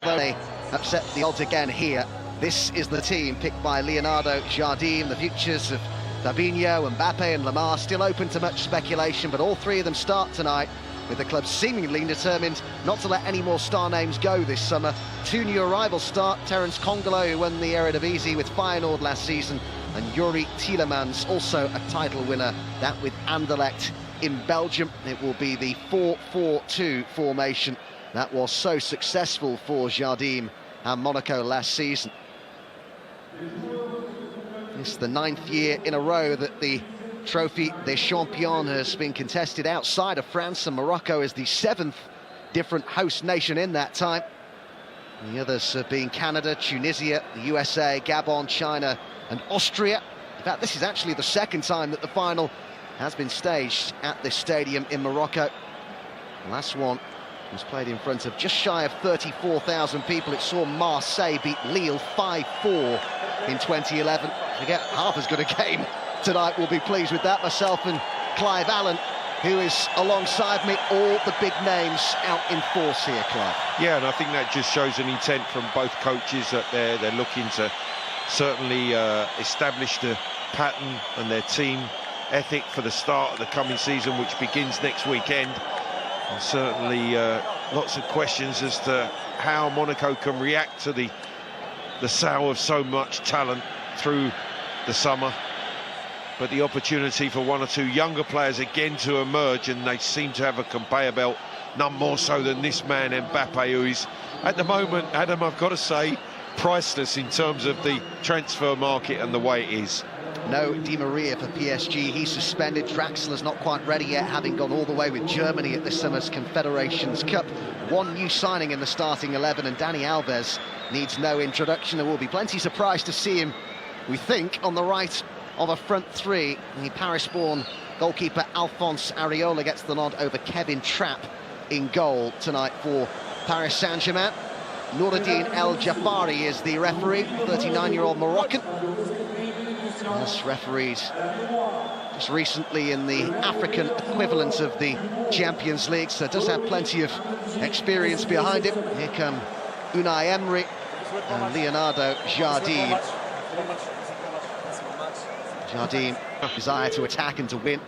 They upset the odds again here. This is the team picked by Leonardo Jardim. The futures of Fabinho, Mbappe and Lamar still open to much speculation, but all three of them start tonight, with the club seemingly determined not to let any more star names go this summer. Two new arrivals start: Terence Congolo, who won the Eredivisie with Feyenoord last season, and Yuri Tielemans, also a title winner, that with Anderlecht in Belgium. It will be the 4-4-2 formation that was so successful for Jardim and Monaco last season. It's the 9th year in a row that the Trophy des Champions has been contested outside of France, and Morocco is the 7th different host nation in that time. The others have been Canada, Tunisia, the USA, Gabon, China and Austria. In fact, this is actually the second time that the final has been staged at this stadium in Morocco. The last one was played in front of just shy of 34,000 people. It saw Marseille beat Lille 5-4 in 2011. To get half as good a game tonight, we'll be pleased with that. Myself and Clive Allen, who is alongside me. All the big names out in force here, Clive. Yeah, and I think that just shows an intent from both coaches that they're looking to certainly establish the pattern and their team ethic for the start of the coming season, which begins next weekend. And certainly lots of questions as to how Monaco can react to the sour of so much talent through the summer. But the opportunity for one or two younger players again to emerge, and they seem to have a conveyor belt, none more so than this man Mbappe, who is at the moment, Adam, I've got to say, priceless in terms of the transfer market and the way it is. No Di Maria for PSG, he's suspended. Draxler's not quite ready yet, having gone all the way with Germany at this summer's Confederations Cup. One new signing in the starting 11, and Dani Alves needs no introduction. There will be plenty surprised to see him, we think, on the right of a front three. The Paris-born goalkeeper Alphonse Areola gets the nod over Kevin Trapp in goal tonight for Paris Saint-Germain. Noureddine El Jafari is the referee, 39-year-old Moroccan. Has refereed just recently in the African equivalent of the Champions League, so does have plenty of experience behind him. Here come Unai Emery and Leonardo Jardim. Jardim, desire to attack and to win.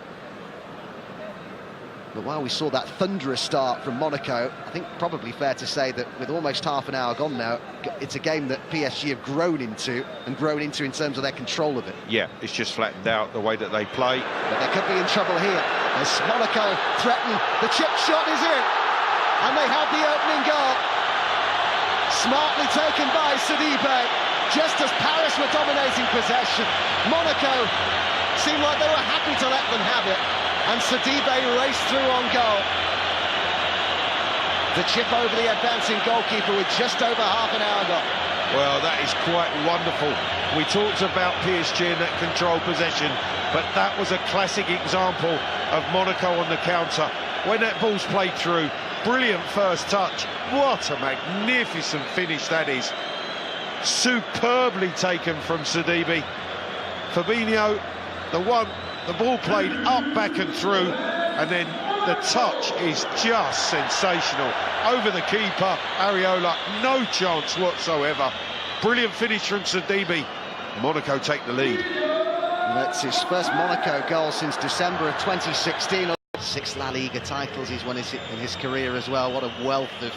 But while we saw that thunderous start from Monaco, I think probably fair to say that with almost half an hour gone now, it's a game that PSG have grown into in terms of their control of it. Yeah, it's just flattened out the way that they play. But they could be in trouble here as Monaco threaten. The chip shot is in, and they have the opening goal. Smartly taken by Sidibe, just as Paris were dominating possession. Monaco seemed like they were happy to let them have it, and Sidibe raced through on goal. The chip over the advancing goalkeeper with just over half an hour gone. Well, that is quite wonderful. We talked about PSG and that control possession, but that was a classic example of Monaco on the counter. When that ball's played through, brilliant first touch. What a magnificent finish that is. Superbly taken from Sidibe. Fabinho, the ball played up, back and through, and then the touch is just sensational. Over the keeper, Areola, no chance whatsoever. Brilliant finish from Sidibe. Monaco take the lead. That's his first Monaco goal since December of 2016. 6 La Liga titles he's won in his career as well. What a wealth of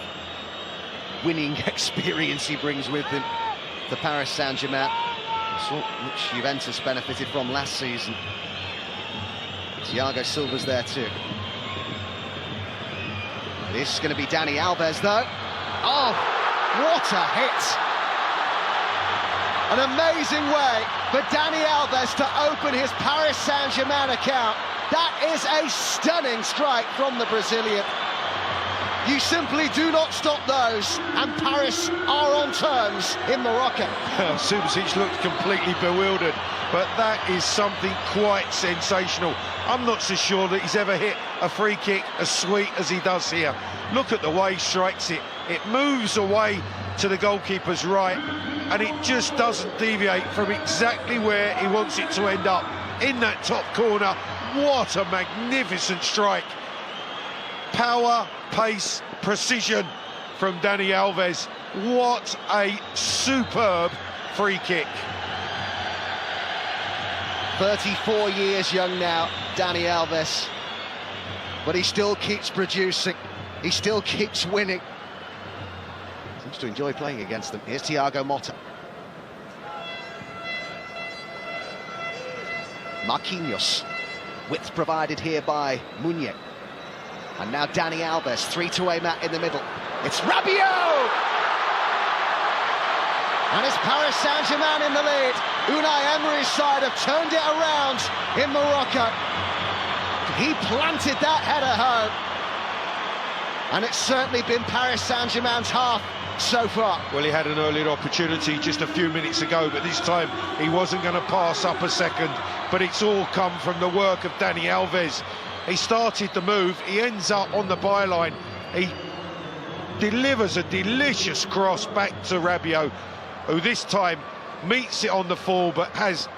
winning experience he brings with him to Paris Saint-Germain, which Juventus benefited from last season. Thiago Silva's there too. This is going to be Dani Alves though. Oh, what a hit! An amazing way for Dani Alves to open his Paris Saint-Germain account. That is a stunning strike from the Brazilian. You simply do not stop those, and Paris are on terms in Morocco. Subasic looked completely bewildered, but that is something quite sensational. I'm not so sure that he's ever hit a free kick as sweet as he does here. Look at the way he strikes it. It moves away to the goalkeeper's right, and it just doesn't deviate from exactly where he wants it to end up, in that top corner. What a magnificent strike. Power, pace, precision from Dani Alves. What a superb free kick. 34 years young now, Dani Alves, but he still keeps producing, he still keeps winning. Seems to enjoy playing against them. Here's Thiago Motta. Marquinhos, width provided here by Meunier. And now Dani Alves, 3 to aim at in the middle. It's Rabiot! And it's Paris Saint-Germain in the lead. Unai Emery's side have turned it around in Morocco. He planted that header home. And it's certainly been Paris Saint-Germain's half so far. Well, he had an earlier opportunity just a few minutes ago, but this time he wasn't going to pass up a second. But it's all come from the work of Dani Alves. He started the move, he ends up on the byline. He delivers a delicious cross back to Rabiot, who this time meets it on the full but has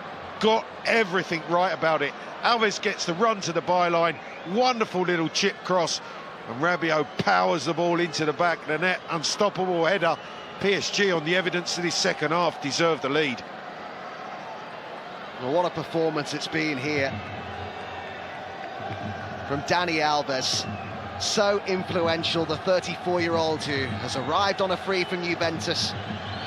got everything right about it. Alves gets the run to the byline, wonderful little chip cross, and Rabiot powers the ball into the back of the net. Unstoppable header. PSG, on the evidence of this second half, deserved the lead. Well, what a performance it's been here from Dani Alves. So influential, the 34-year-old who has arrived on a free from Juventus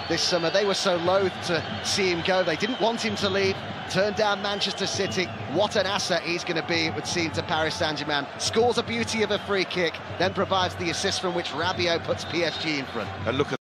this summer. They were so loath to see him go. They didn't want him to leave. Turned down Manchester City. What an asset he's going to be, it would seem, to Paris Saint-Germain. Scores a beauty of a free kick, then provides the assist from which Rabiot puts PSG in front. And look at